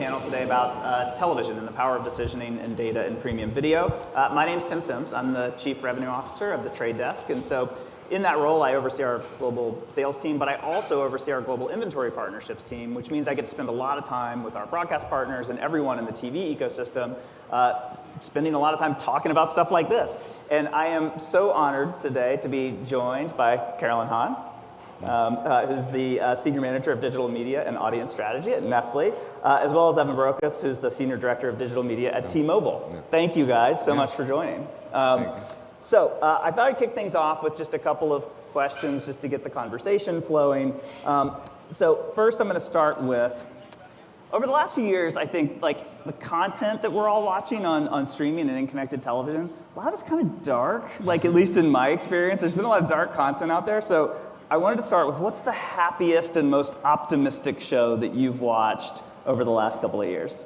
panel today about television and the power of decisioning and data in premium video. My name's Tim Sims. I'm the Chief Revenue Officer of the Trade Desk, and so in that role, I oversee our global sales team, but I also oversee our global inventory partnerships team, which means I get to spend a lot of time with our broadcast partners and everyone in the TV ecosystem, spending a lot of time talking about stuff like this. And I am so honored today to be joined by Carolyn Hahn, who's the Senior Manager of Digital Media and Audience Strategy at Nestlé, as well as Evan Barocas, who's the Senior Director of Digital Media at T-Mobile. Yeah. Thank you guys so much for joining. So I thought I'd kick things off with just a couple of questions just to get the conversation flowing. So first I'm going to start with, over the last few years, I think like the content that we're all watching on streaming and in connected television, a lot of it's kind of dark, like at least in my experience. There's been a lot of dark content out there. So I wanted to start with, what's the happiest and most optimistic show that you've watched over the last couple of years?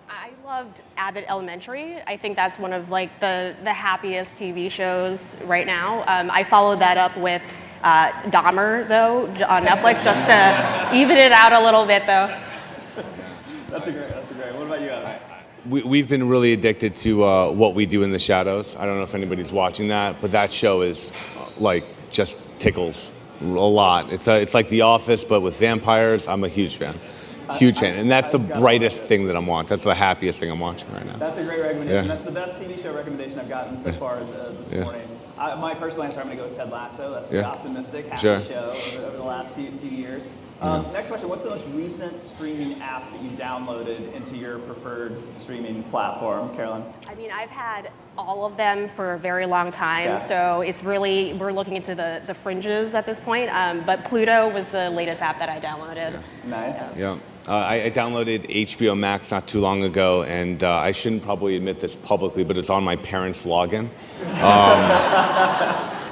I loved Abbott Elementary. I think that's one of like the happiest TV shows right now. I followed that up with Dahmer, though, on Netflix, just to even it out a little bit, though. That's great. What about you, Adam? We've been really addicted to What We Do in the Shadows. I don't know if anybody's watching that, but that show is like just tickles a lot. It's like The Office, but with vampires. I'm a huge fan. Huge fan, and that's the brightest thing that I'm watching. That's the happiest thing I'm watching right now. That's a great recommendation. Yeah. That's the best TV show recommendation I've gotten so far this morning. My personal answer, I'm going to go with Ted Lasso. That's a very optimistic, happy show over the last few years. Next question, what's the most recent streaming app that you downloaded into your preferred streaming platform, Carolyn? I mean, I've had all of them for a very long time, so it's really, we're looking into the fringes at this point, but Pluto was the latest app that I downloaded. Nice. Yeah. I downloaded HBO Max not too long ago, and I shouldn't probably admit this publicly, but it's on my parents' login.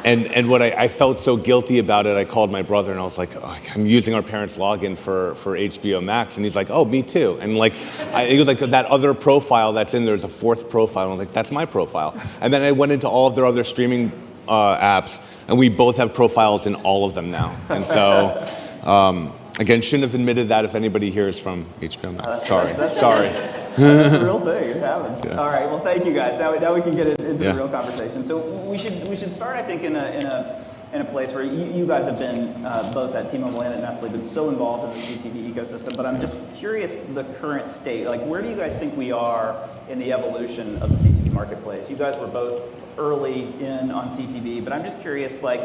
And what I felt so guilty about it, I called my brother and I was like, I'm using our parents' login for HBO Max. And he's like, oh, me too. And like, it was like that other profile that's in there's a fourth profile. And I was like, that's my profile. And then I went into all of their other streaming apps, and we both have profiles in all of them now. And so, again, shouldn't have admitted that if anybody here is from HBO Max. Sorry. That's a real thing. It happens. Yeah. All right. Well, thank you guys. Now we can get into the real conversation. So we should start, I think, in a place where you guys have been both at T-Mobile and at Nestlé, been so involved in the CTV ecosystem. But I'm just curious the current state. Like, where do you guys think we are in the evolution of the CTV marketplace? You guys were both early in on CTV, but I'm just curious, like,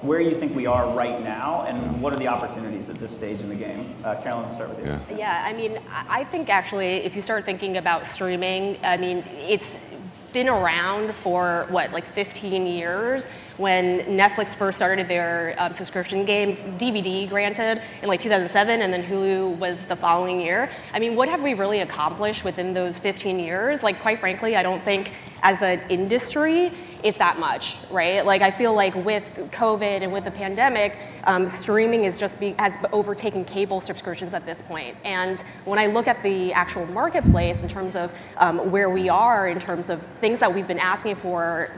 where you think we are right now, and what are the opportunities at this stage in the game? Carolyn, let's start with you. Yeah, I mean, I think actually, if you start thinking about streaming, I mean, it's been around for, like 15 years. When Netflix first started their subscription game, DVD granted, in like 2007, and then Hulu was the following year. I mean, what have we really accomplished within those 15 years? Like, quite frankly, I don't think as an industry it's that much, right? Like, I feel like with COVID and with the pandemic, streaming has overtaken cable subscriptions at this point. And when I look at the actual marketplace in terms of where we are, in terms of things that we've been asking for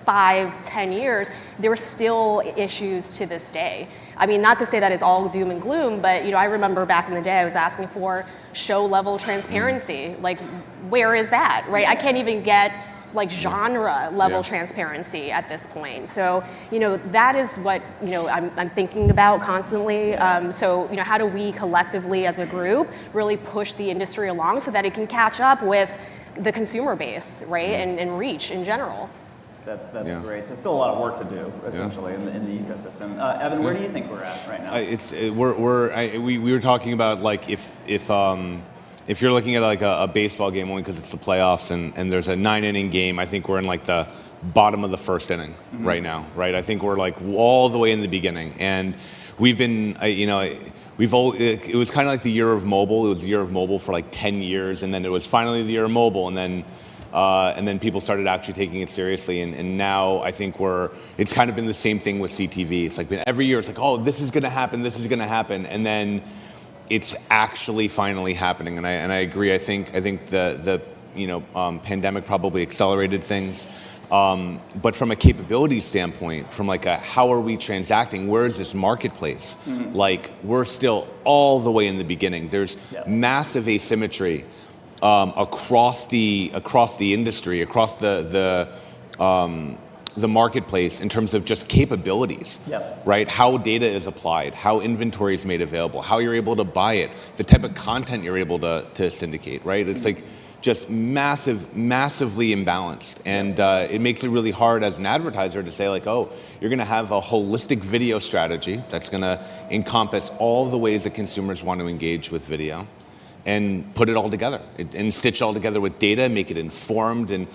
5-10 years, there are still issues to this day. I mean, not to say that it's all doom and gloom, but I remember back in the day I was asking for show level transparency. Like, where is that, right? I can't even get like genre level transparency at this point. So, that is what, I'm thinking about constantly. So, how do we collectively as a group really push the industry along so that it can catch up with the consumer base, right? And reach in general. That's great. So still a lot of work to do, essentially, in the ecosystem. Evan, where do you think we're at right now? We were talking about like if you're looking at like a baseball game only because it's the playoffs and there's a 9-inning game, I think we're in like the bottom of the first inning right now, right? I think we're like all the way in the beginning, and we've been, it was kind of like the year of mobile. It was the year of mobile for like 10 years, and then it was finally the year of mobile, and then people started actually taking it seriously, and now I think it's kind of been the same thing with CTV. It's like been every year, it's like, oh, this is going to happen, and then it's actually finally happening, and I agree. I think the pandemic probably accelerated things. But from a capability standpoint, from like a how are we transacting, where is this marketplace? Like we're still all the way in the beginning. There's massive asymmetry across the industry, across the marketplace in terms of just capabilities, right? How data is applied, how inventory is made available, how you're able to buy it, the type of content you're able to syndicate, right? It's like just massively imbalanced. And it makes it really hard as an advertiser to say like, oh, you're gonna have a holistic video strategy that's gonna encompass all the ways that consumers want to engage with video and put it all together and stitch it all together with data, make it informed and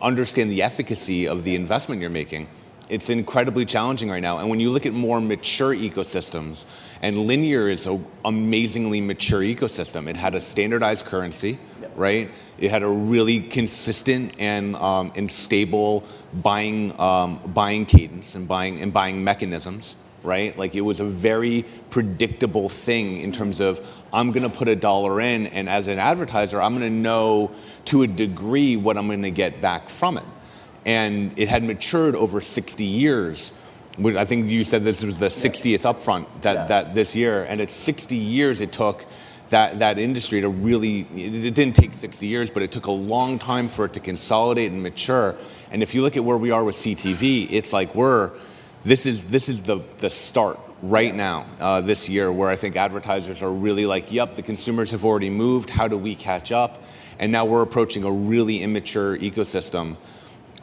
understand the efficacy of the investment you're making. It's incredibly challenging right now. And when you look at more mature ecosystems, and linear is an amazingly mature ecosystem. It had a standardized currency, right? It had a really consistent and stable buying cadence and buying mechanisms, right? Like it was a very predictable thing in terms of I'm going to put $1 in, and as an advertiser, I'm going to know to a degree what I'm going to get back from it. And it had matured over 60 years. I think you said this was the 60th upfront that this year, and it's 60 years it took that industry to really, it didn't take 60 years, but it took a long time for it to consolidate and mature. And if you look at where we are with CTV, it's like this is the start right now this year, where I think advertisers are really like, yep, the consumers have already moved, how do we catch up? And now we're approaching a really immature ecosystem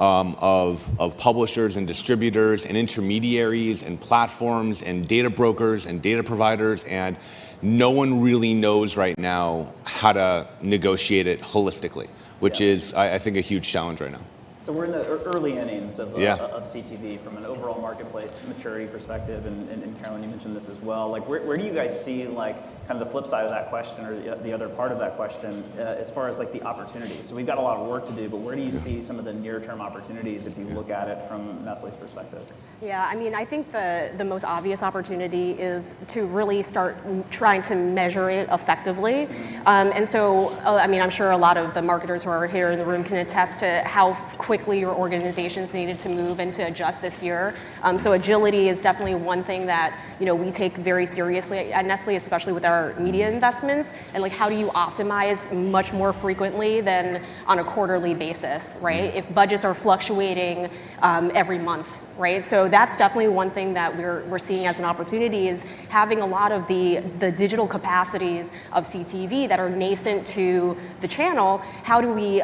of publishers and distributors and intermediaries and platforms and data brokers and data providers, and no one really knows right now how to negotiate it holistically, which is, I think, a huge challenge right now. So we're in the early innings of CTV from an overall marketplace maturity perspective, and Carolyn, you mentioned this as well. Like, where do you guys see like kind of the flip side of that question, or the other part of that question, as far as like the opportunities? So we've got a lot of work to do, but where do you see some of the near-term opportunities if you look at it from Nestlé's perspective? Yeah, I mean, I think the most obvious opportunity is to really start trying to measure it effectively. And so, I mean, I'm sure a lot of the marketers who are here in the room can attest to how quickly your organizations needed to move and to adjust this year. So agility is definitely one thing that we take very seriously at Nestlé, especially with our media investments. And like, how do you optimize much more frequently than on a quarterly basis, right? If budgets are fluctuating every month, right? So that's definitely one thing that we're seeing as an opportunity, is having a lot of the digital capacities of CTV that are nascent to the channel. How do we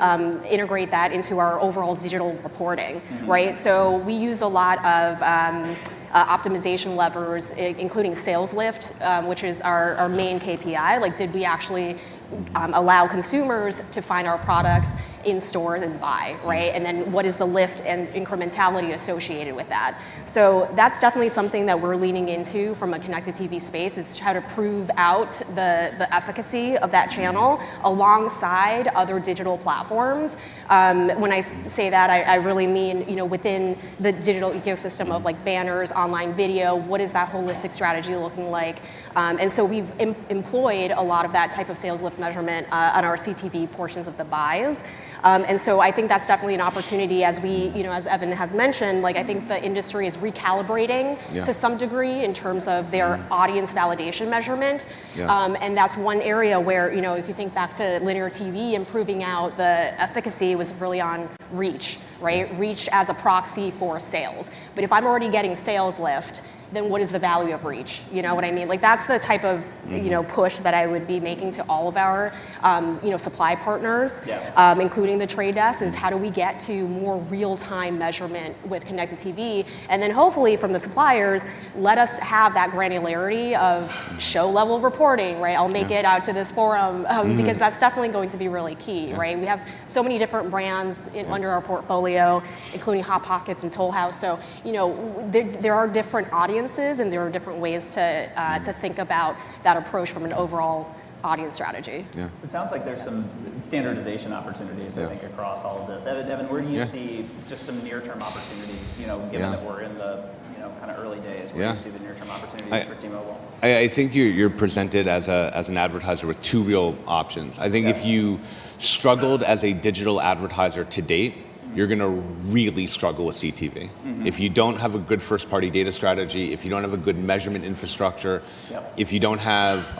integrate that into our overall digital reporting, right? So we use a lot of optimization levers, including sales lift, which is our main KPI. Like, did we actually allow consumers to find our products in stores and buy, right? And then what is the lift and incrementality associated with that? So that's definitely something that we're leaning into from a connected TV space, is try to prove out the efficacy of that channel alongside other digital platforms. When I say that, I really mean, within the digital ecosystem of like banners, online video, what is that holistic strategy looking like? And so we've employed a lot of that type of sales lift measurement on our CTV portions of the buys. And so I think that's definitely an opportunity, as we, as Evan has mentioned, like, I think the industry is recalibrating to some degree in terms of their audience validation measurement. And that's one area where, if you think back to linear TV, improving out the efficacy was really on reach, right? Reach as a proxy for sales. But if I'm already getting sales lift, then what is the value of reach? You know what I mean? Like, that's the type of push that I would be making to all of our supply partners, including the trade desk, is how do we get to more real-time measurement with connected TV, and then hopefully from the suppliers, let us have that granularity of show-level reporting, right? I'll make it out to this forum because that's definitely going to be really key, right? We have so many different brands under our portfolio, including Hot Pockets and Toll House. So there are different audiences, and there are different ways to think about that approach from an overall audience strategy. So it sounds like there's some standardization opportunities, I think, across all of this. Evan, where do you see just some near-term opportunities, given that we're in the kind of early days, where do you see the near-term opportunities for T-Mobile? I think you're presented as an advertiser with two real options. I think if you struggled as a digital advertiser to date, you're going to really struggle with CTV. If you don't have a good first-party data strategy, if you don't have a good measurement infrastructure, if you don't have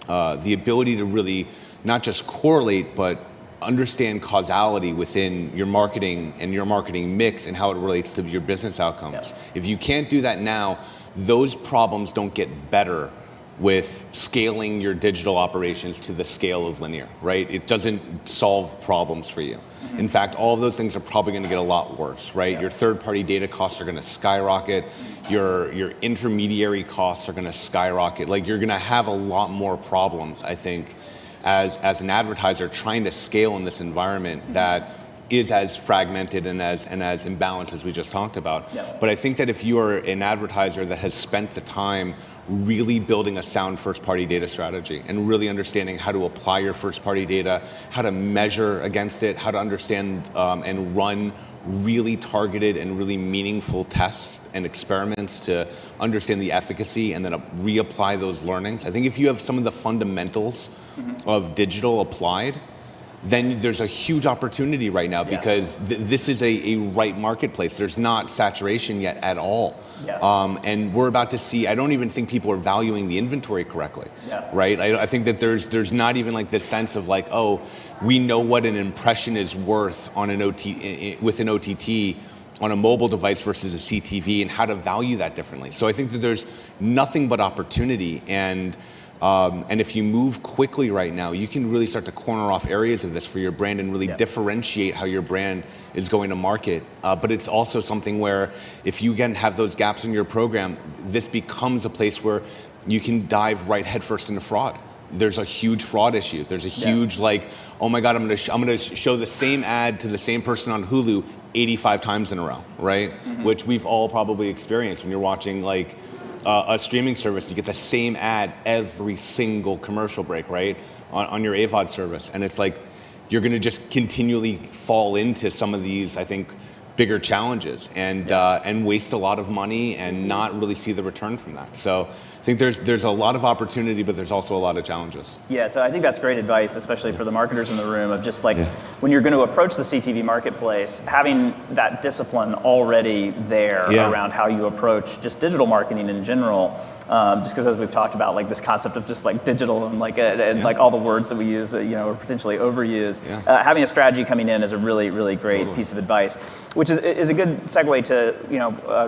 the ability to really not just correlate, but understand causality within your marketing and your marketing mix and how it relates to your business outcomes. If you can't do that now, those problems don't get better with scaling your digital operations to the scale of linear, right? It doesn't solve problems for you. In fact, all of those things are probably going to get a lot worse, right? Your third-party data costs are going to skyrocket. Your intermediary costs are going to skyrocket. Like, you're going to have a lot more problems, I think, as an advertiser trying to scale in this environment that is as fragmented and as imbalanced as we just talked about. But I think that if you are an advertiser that has spent the time really building a sound first-party data strategy and really understanding how to apply your first-party data, how to measure against it, how to understand and run really targeted and really meaningful tests and experiments to understand the efficacy and then reapply those learnings. I think if you have some of the fundamentals of digital applied, then there's a huge opportunity right now because this is a right marketplace. There's not saturation yet at all. And we're about to see, I don't even think people are valuing the inventory correctly, right? I think that there's not even like this sense of like, oh, we know what an impression is worth on with an OTT on a mobile device versus a CTV and how to value that differently. So I think that there's nothing but opportunity, and if you move quickly right now, you can really start to corner off areas of this for your brand and really differentiate how your brand is going to market. But it's also something where if you again have those gaps in your program, this becomes a place where you can dive right headfirst into fraud. There's a huge fraud issue. There's a huge like, oh my God, I'm gonna show the same ad to the same person on Hulu 85 times in a row, right? Which we've all probably experienced when you're watching like a streaming service. You get the same ad every single commercial break, right? On your AVOD service. And it's like, you're gonna just continually fall into some of these, I think, bigger challenges and waste a lot of money and not really see the return from that. So I think there's a lot of opportunity, but there's also a lot of challenges. Yeah, so I think that's great advice, especially for the marketers in the room, of just like when you're going to approach the CTV marketplace, having that discipline already there around how you approach just digital marketing in general. Just because as we've talked about, like this concept of just like digital and like like all the words that we use, or potentially overuse, having a strategy coming in is a really, really great piece of advice, which is a good segue to,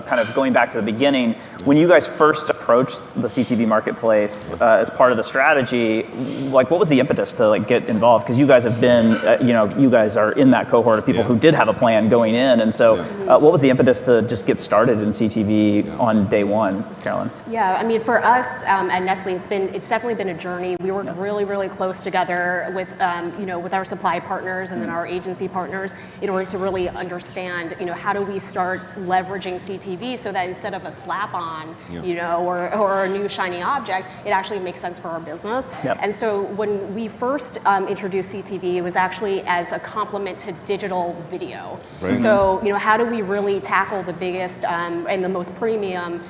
kind of going back to the beginning. When you guys first approached the CTV marketplace as part of the strategy, like what was the impetus to like get involved? Because you guys have been, you guys are in that cohort of people who did have a plan going in. And so what was the impetus to just get started in CTV on day one, Carolyn? Yeah, I mean, for us at Nestlé, it's definitely been a journey. We work really, really close together with, with our supply partners and then our agency partners in order to really understand, how do we start leveraging CTV so that instead of a slap on, or a new shiny object, it actually makes sense for our business. And so when we first introduced CTV, it was actually as a complement to digital video. So, how do we really tackle the biggest and the most premium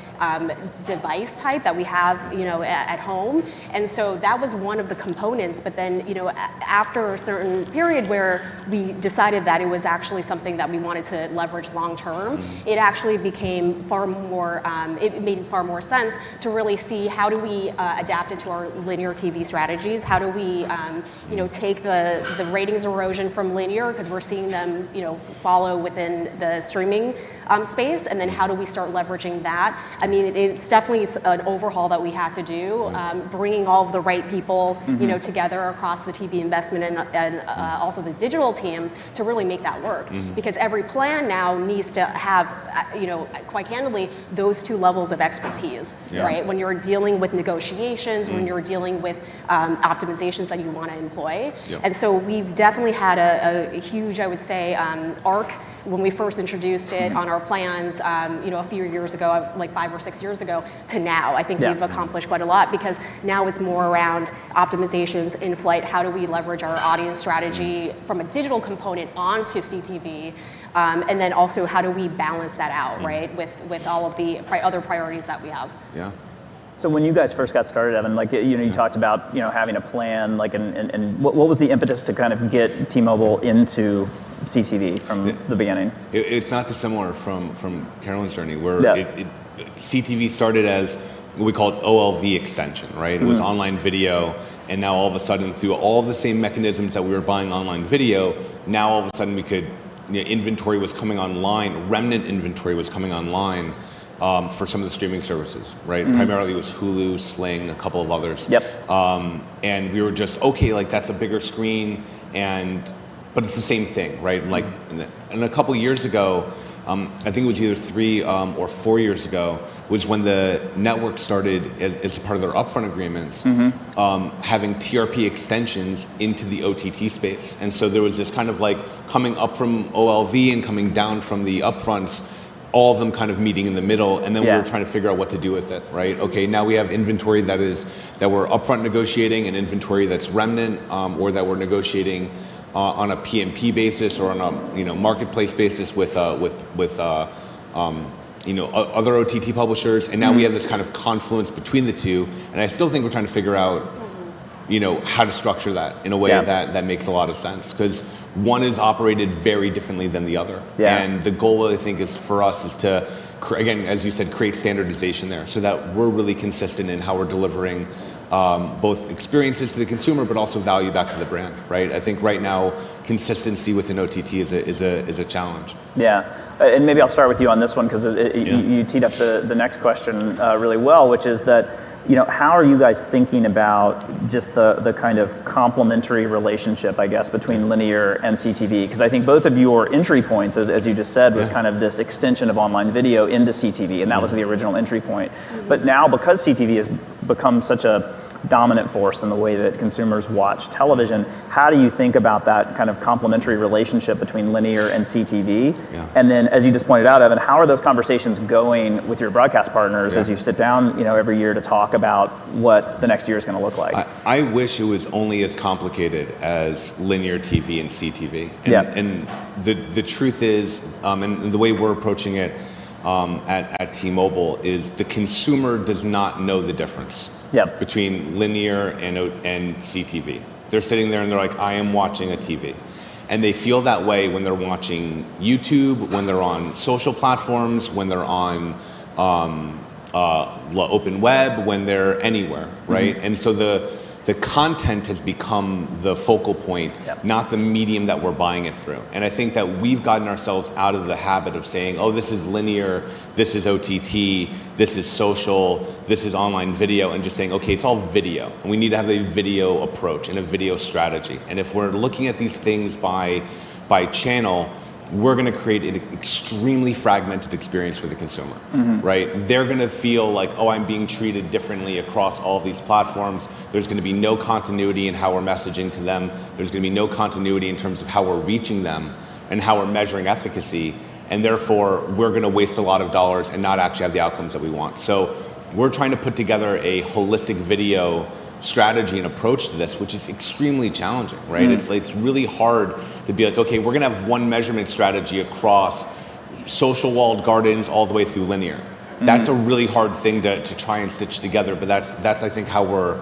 device type that we have, at home? And so that was one of the components. But then, after a certain period where we decided that it was actually something that we wanted to leverage long term, it actually became far more, it made far more sense to really see how do we adapt it to our linear TV strategies? How do we, take the ratings erosion from linear, because we're seeing them, follow within the streaming space, and then how do we start leveraging that? I mean, it's definitely an overhaul that we had to do, bringing all of the right people, together across the TV investment and also the digital teams to really make that work. Because every plan now needs to have, quite candidly, those two levels of expertise, right? When you're dealing with negotiations, when you're dealing with optimizations that you want to employ. And so we've definitely had a huge, I would say, arc when we first introduced it on our plans, a few years ago, like 5 or 6 years ago, to now. I think we've accomplished quite a lot, because now it's more around optimizations in flight. How do we leverage our audience strategy from a digital component onto CTV? And then also, how do we balance that out, right, with all of the other priorities that we have? So when you guys first got started, Evan, like, you talked about, having a plan, like, and what was the impetus to kind of get T-Mobile into CTV from the beginning. It's not dissimilar from Carolyn's journey, where CTV started as what we called OLV extension, right? It was online video, and now all of a sudden, through all the same mechanisms that we were buying online video, now all of a sudden we could, inventory was coming online, remnant inventory was coming online for some of the streaming services, right? Primarily it was Hulu, Sling, a couple of others. And we were just, okay, like that's a bigger screen, but it's the same thing, right? Like, and a couple years ago, I think it was either 3 or 4 years ago, was when the network started, as a part of their upfront agreements, having TRP extensions into the OTT space. And so there was this kind of like coming up from OLV and coming down from the upfronts, all of them kind of meeting in the middle, and then we were trying to figure out what to do with it, right? Okay, now we have inventory that we're upfront negotiating, and inventory that's remnant, or that we're negotiating on a PMP basis or on a marketplace basis with other OTT publishers, and now we have this kind of confluence between the two, and I still think we're trying to figure out how to structure that in a way that makes a lot of sense, because one is operated very differently than the other, and the goal I think is for us is to, again, as you said, create standardization there so that we're really consistent in how we're delivering both experiences to the consumer, but also value back to the brand, right? I think right now, consistency within OTT is a challenge. Yeah, and maybe I'll start with you on this one, because you teed up the next question really well, which is that, how are you guys thinking about just the kind of complementary relationship, I guess, between linear and CTV? Because I think both of your entry points, as you just said, was kind of this extension of online video into CTV, and that was the original entry point. But now, because CTV has become such a dominant force in the way that consumers watch television, how do you think about that kind of complementary relationship between linear and CTV? And then, as you just pointed out, Evan, how are those conversations going with your broadcast partners as you sit down, every year to talk about what the next year is going to look like? I wish it was only as complicated as linear TV and CTV. And the truth is, and the way we're approaching it at T-Mobile is the consumer does not know the difference between linear and CTV. They're sitting there and they're like, I am watching a TV. And they feel that way when they're watching YouTube, when they're on social platforms, when they're on open web, when they're anywhere, right? And so the content has become the focal point, not the medium that we're buying it through. And I think that we've gotten ourselves out of the habit of saying, oh, this is linear, this is OTT, this is social, this is online video, and just saying, okay, it's all video. And we need to have a video approach and a video strategy. And if we're looking at these things by channel, we're going to create an extremely fragmented experience for the consumer, right? They're going to feel like, oh, I'm being treated differently across all of these platforms. There's going to be no continuity in how we're messaging to them. There's going to be no continuity in terms of how we're reaching them and how we're measuring efficacy. And therefore, we're going to waste a lot of dollars and not actually have the outcomes that we want. So we're trying to put together a holistic video strategy and approach to this, which is extremely challenging, right? It's really hard to be like, okay, we're gonna have one measurement strategy across social walled gardens all the way through linear. That's a really hard thing to try and stitch together, but that's I think how we're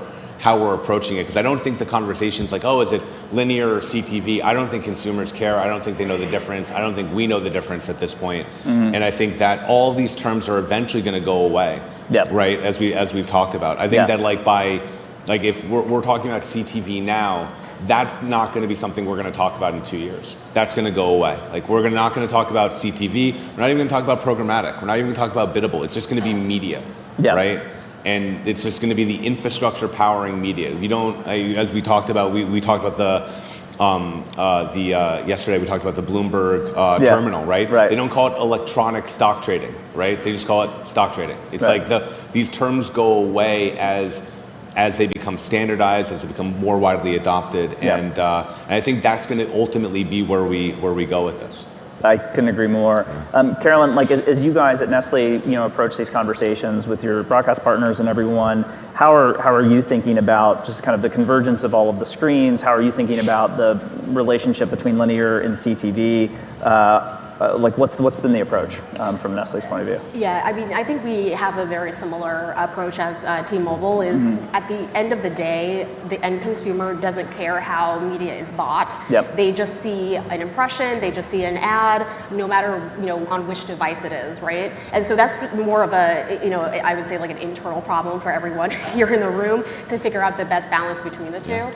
approaching it, because I don't think the conversation's like, oh, is it linear or CTV? I don't think consumers care. I don't think they know the difference. I don't think we know the difference at this point. And I think that all these terms are eventually gonna go away, right? As we've talked about. I think that if we're talking about CTV now, that's not going to be something we're going to talk about in 2 years. That's going to go away. Like, we're not going to talk about CTV. We're not even going to talk about programmatic. We're not even going to talk about biddable. It's just going to be media, right? And it's just going to be the infrastructure powering media. We don't, as we talked about, we talked about yesterday we talked about the Bloomberg terminal, right? They don't call it electronic stock trading, right? They just call it stock trading. It's like these terms go away as they become standardized, as they become more widely adopted, and I think that's going to ultimately be where we go with this. I couldn't agree more. Carolyn, as you guys at Nestlé, approach these conversations with your broadcast partners and everyone, how are you thinking about just kind of the convergence of all of the screens? How are you thinking about the relationship between linear and CTV? like what's been the approach from Nestlé's point of view? Yeah, I mean, I think we have a very similar approach as T-Mobile is at the end of the day, the end consumer doesn't care how media is bought. Yep. They just see an impression, they just see an ad, no matter, on which device it is, right? And so that's more of a, I would say like an internal problem for everyone here in the room to figure out the best balance between the two. Yeah.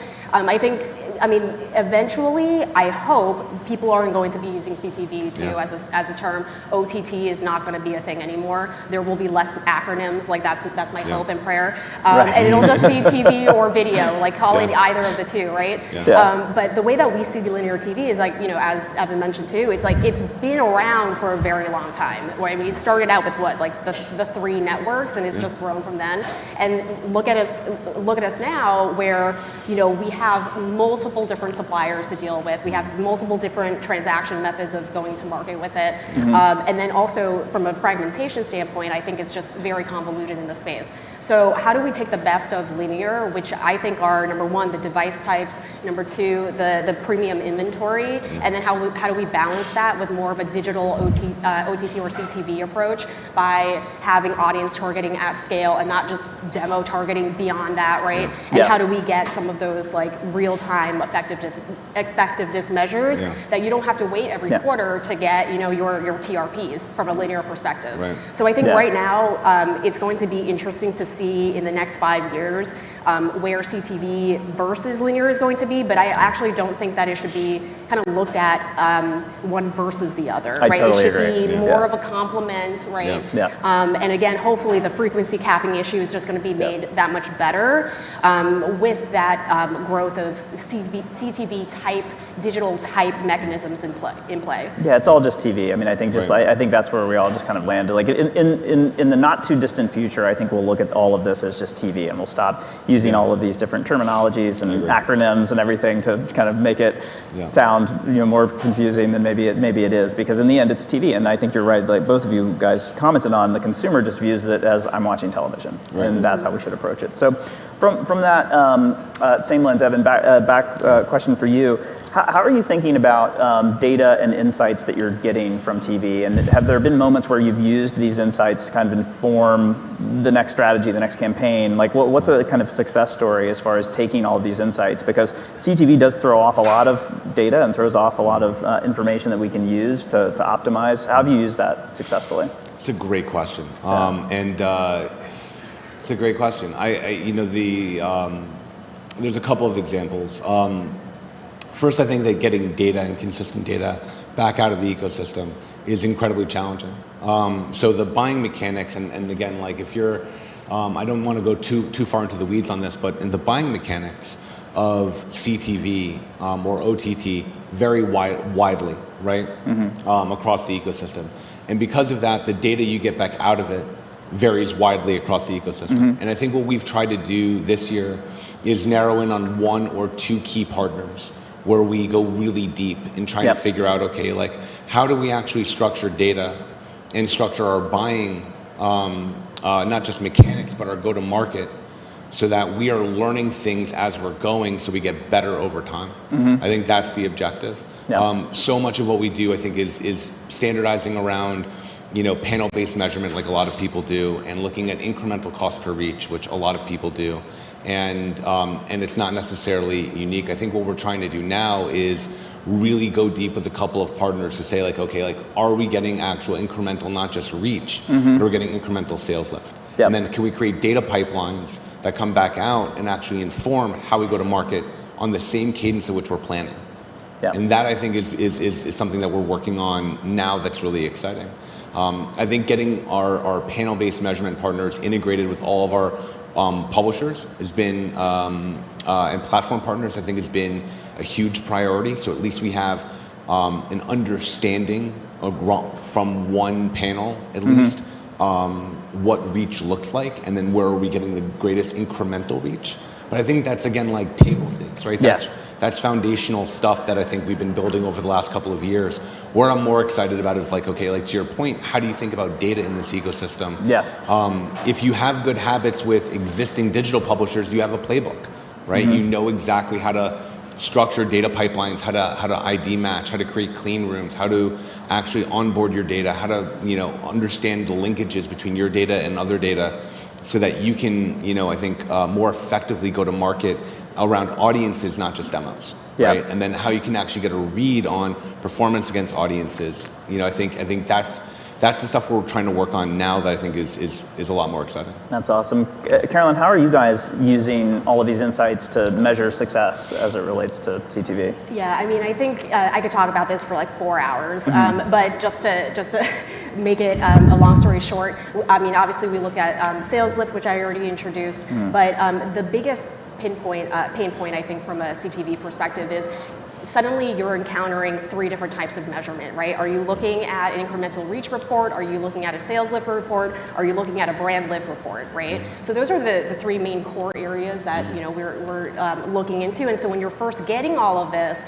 I mean, eventually, I hope people aren't going to be using CTV too as a term. OTT is not going to be a thing anymore. There will be less acronyms. Like that's my hope and prayer. And it'll just be TV or video. Like call it either of the two, right? Yeah. But the way that we see linear TV is like, as Evan mentioned too. It's like it's been around for a very long time. Right? I mean, it started out with like the 3 networks, and it's just grown from then. And look at us now, where we have multiple different suppliers to deal with. We have multiple different transaction methods of going to market with it. And then also from a fragmentation standpoint, I think it's just very convoluted in the space. So how do we take the best of linear, which I think are number 1, the device types, number 2, the premium inventory, and then how do we balance that with more of a digital OTT or CTV approach by having audience targeting at scale and not just demo targeting beyond that, right? And how do we get some of those like real-time effectiveness measures that you don't have to wait every quarter to get your TRPs from a linear perspective. Right. So I think right now it's going to be interesting to see in the next 5 years where CTV versus linear is going to be, but I actually don't think that it should be kind of looked at one versus the other, right? Totally it should agree. be more of a complement, right? And again, hopefully the frequency capping issue is just going to be made that much better with that growth of CTV type, digital type mechanisms in play. Yeah, it's all just TV. I mean, I think I think that's where we all just kind of landed. Like in the not too distant future, I think we'll look at all of this as just TV, and we'll stop using all of these different terminologies and acronyms and everything to kind of make it sound more confusing than maybe it is. Because in the end, it's TV, and I think you're right. Like both of you guys commented on, the consumer just views it as I'm watching television, and that's how we should approach it. So from that same lens, Evan, back question for you. How are you thinking about data and insights that you're getting from TV? And have there been moments where you've used these insights to kind of inform the next strategy, the next campaign? Like what's a kind of success story as far as taking all of these insights? Because CTV does throw off a lot of data and throws off a lot of information that we can use to optimize. How have you used that successfully? It's a great question. It's a great question. There's a couple of examples. First, I think that getting data and consistent data back out of the ecosystem is incredibly challenging. So the buying mechanics, and again, like if you're, I don't want to go too far into the weeds on this, but in the buying mechanics of CTV or OTT vary widely, right, across the ecosystem. And because of that, the data you get back out of it varies widely across the ecosystem. And I think what we've tried to do this year is narrow in on 1 or 2 key partners where we go really deep in trying to figure out, okay, like how do we actually structure data and structure our buying, not just mechanics, but our go-to-market, so that we are learning things as we're going so we get better over time. I think that's the objective. So much of what we do, I think, is standardizing around panel-based measurement like a lot of people do, and looking at incremental cost per reach, which a lot of people do. And it's not necessarily unique. I think what we're trying to do now is really go deep with a couple of partners to say, like, okay, like, are we getting actual incremental, not just reach, but we're getting incremental sales lift? And then can we create data pipelines that come back out and actually inform how we go to market on the same cadence at which we're planning? And that, I think, is something that we're working on now that's really exciting. I think getting our panel-based measurement partners integrated with all of our publishers has been, and platform partners, I think, has been a huge priority. So at least we have an understanding from one panel, at least, what reach looks like, and then where are we getting the greatest incremental reach. But I think that's, again, like table stakes, right? That's foundational stuff that I think we've been building over the last couple of years. Where I'm more excited about is like, okay, like to your point, how do you think about data in this ecosystem? If you have good habits with existing digital publishers, you have a playbook, right? You know exactly how to structure data pipelines, how to ID match, how to create clean rooms, how to actually onboard your data, how to understand the linkages between your data and other data, so that you can I think more effectively go to market around audiences, not just demos. Yeah. Right? And then how you can actually get a read on performance against audiences. I think that's the stuff we're trying to work on now that I think is a lot more exciting. That's awesome. Carolyn, how are you guys using all of these insights to measure success as it relates to CTV? Yeah, I mean, I think I could talk about this for like 4 hours, but just to make it a long story short, I mean, obviously we look at sales lift, which I already introduced, but the biggest pain point, I think, from a CTV perspective is suddenly you're encountering 3 different types of measurement, right? Are you looking at an incremental reach report? Are you looking at a sales lift report? Are you looking at a brand lift report, right? So those are the 3 main core areas that we're looking into. And so when you're first getting all of this,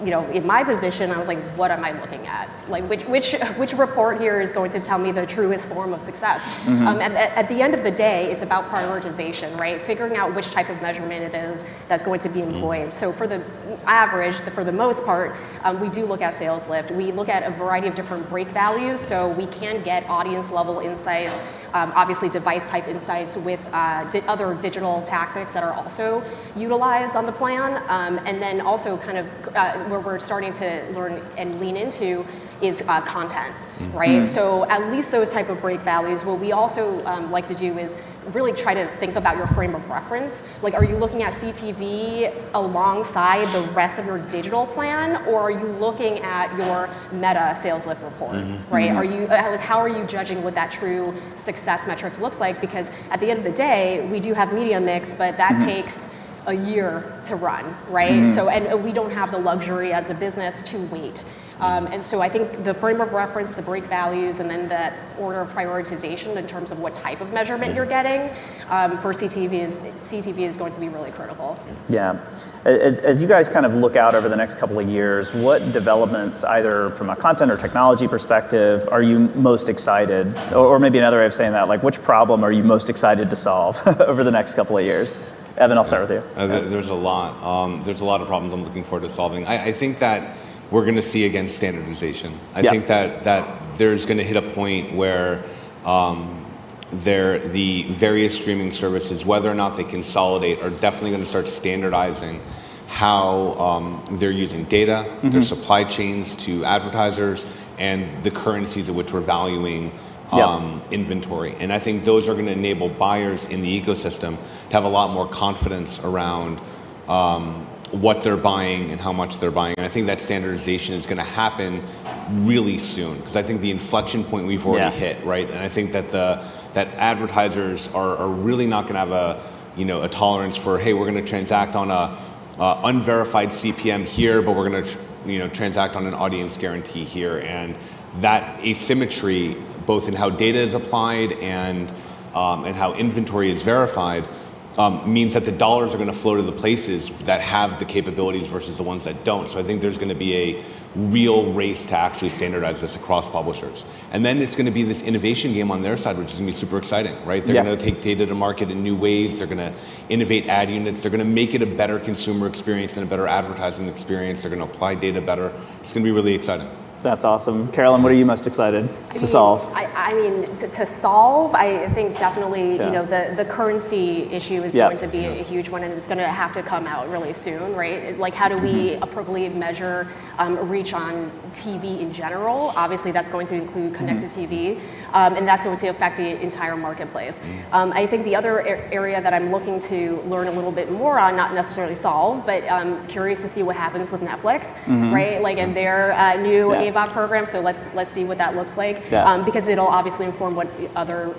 in my position, I was like, what am I looking at? Like, which report here is going to tell me the truest form of success? At the end of the day, it's about prioritization, right? Figuring out which type of measurement it is that's going to be employed. So for the average, for the most part, we do look at sales lift. We look at a variety of different break values, so we can get audience level insights, obviously device type insights with other digital tactics that are also utilized on the plan. And then also kind of where we're starting to learn and lean into is content, right? So at least those type of break values. What we also like to do is really try to think about your frame of reference. Like, are you looking at CTV alongside the rest of your digital plan, or are you looking at your meta sales lift report, right? Are you how are you judging what that true success metric looks like? Because at the end of the day, we do have media mix, but that takes a year to run, right? So, and we don't have the luxury as a business to wait. And so I think the frame of reference, the break values, and then that order of prioritization in terms of what type of measurement you're getting for CTV is going to be really critical. Yeah. As you guys kind of look out over the next couple of years, what developments, either from a content or technology perspective, are you most excited? Or maybe another way of saying that, like, which problem are you most excited to solve over the next couple of years? Evan, I'll start with you. There's a lot. There's a lot of problems I'm looking forward to solving. I think that we're going to see, again, standardization. I think that there's going to hit a point where the various streaming services, whether or not they consolidate, are definitely going to start standardizing how they're using data, their supply chains to advertisers, and the currencies at which we're valuing inventory. And I think those are going to enable buyers in the ecosystem to have a lot more confidence around what they're buying and how much they're buying. And I think that standardization is going to happen really soon, because I think the inflection point we've already hit, right? And I think that that advertisers are really not going to have a tolerance for, hey, we're going to transact on a unverified CPM here, but we're going to transact on an audience guarantee here. And that asymmetry, both in how data is applied and how inventory is verified, means that the dollars are going to flow to the places that have the capabilities versus the ones that don't. So I think there's going to be a real race to actually standardize this across publishers. And then it's going to be this innovation game on their side, which is going to be super exciting, right? They're going to take data to market in new ways. They're going to innovate ad units. They're going to make it a better consumer experience and a better advertising experience. They're going to apply data better. It's going to be really exciting. That's awesome. Carolyn, what are you most excited to solve? I mean, to solve, I think definitely, the currency issue is going to be a huge one, and it's going to have to come out really soon, right? Like, how do we appropriately measure reach on TV in general? Obviously, that's going to include connected TV, and that's going to affect the entire marketplace. I think the other area that I'm looking to learn a little bit more on, not necessarily solve, but I'm curious to see what happens with Netflix, right? Like, in their new AVOD program, so let's see what that looks like, because it'll obviously inform what other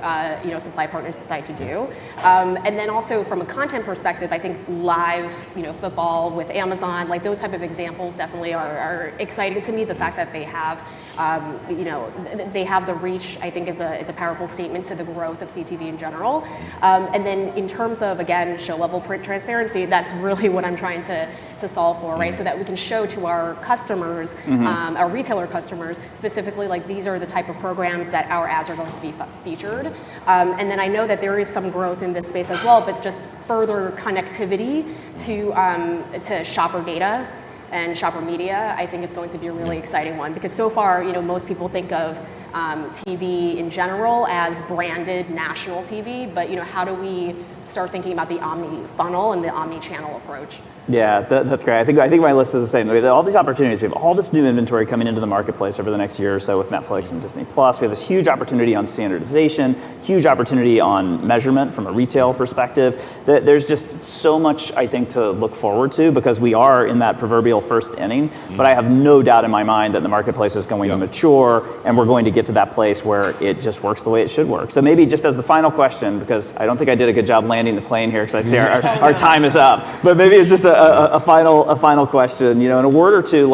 supply partners decide to do. And then also from a content perspective, I think live football with Amazon, like those type of examples definitely are exciting to me. The fact that they have they have the reach, I think is a powerful statement to the growth of CTV in general. And then in terms of, again, show level transparency, that's really what I'm trying to solve for, right? So that we can show to our customers, our retailer customers, specifically, like these are the type of programs that our ads are going to be featured. And then I know that there is some growth in this space as well, but just further connectivity to shopper data and shopper media, I think it's going to be a really exciting one, because so far, most people think of TV in general as branded national TV, but how do we start thinking about the omni funnel and the omni-channel approach? Yeah, that's great. I think my list is the same. All these opportunities, we have all this new inventory coming into the marketplace over the next year or so with Netflix and Disney Plus. We have this huge opportunity on standardization, huge opportunity on measurement from a retail perspective. There's just so much, I think, to look forward to, because we are in that proverbial first inning. But I have no doubt in my mind that the marketplace is going to mature, and we're going to get to that place where it just works the way it should work. So maybe just as the final question, because I don't think I did a good job landing the plane here, because I see our time is up. But maybe it's just a final question. In a word or two,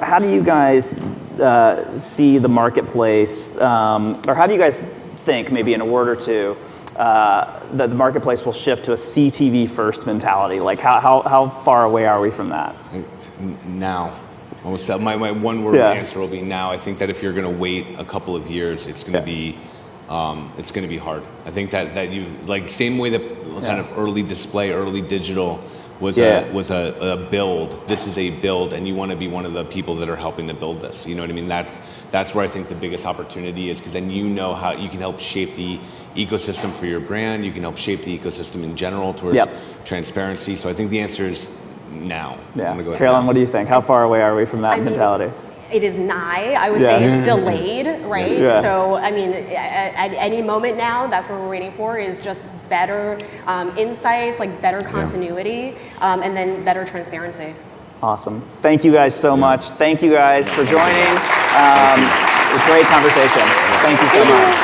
how do you guys see the marketplace, or how do you guys think, maybe in a word or two, that the marketplace will shift to a CTV first mentality? Like how far away are we from that? Now. My one word answer will be now. I think that if you're going to wait a couple of years, it's going to be hard. I think that you, like, same way that kind of early display, early digital was a build. This is a build, and you want to be one of the people that are helping to build this. You know what I mean? That's where I think the biggest opportunity is, because then how you can help shape the ecosystem for your brand. You can help shape the ecosystem in general towards transparency. So I think the answer is now. Yeah. Carolyn, what do you think? How far away are we from that mentality? It is nigh. I would say it's delayed, right? Yeah. So, at any moment now, that's what we're waiting for, is just better insights, like better continuity, and then better transparency. Awesome. Thank you guys so much. Thank you guys for joining. It was a great conversation. Thank you so much.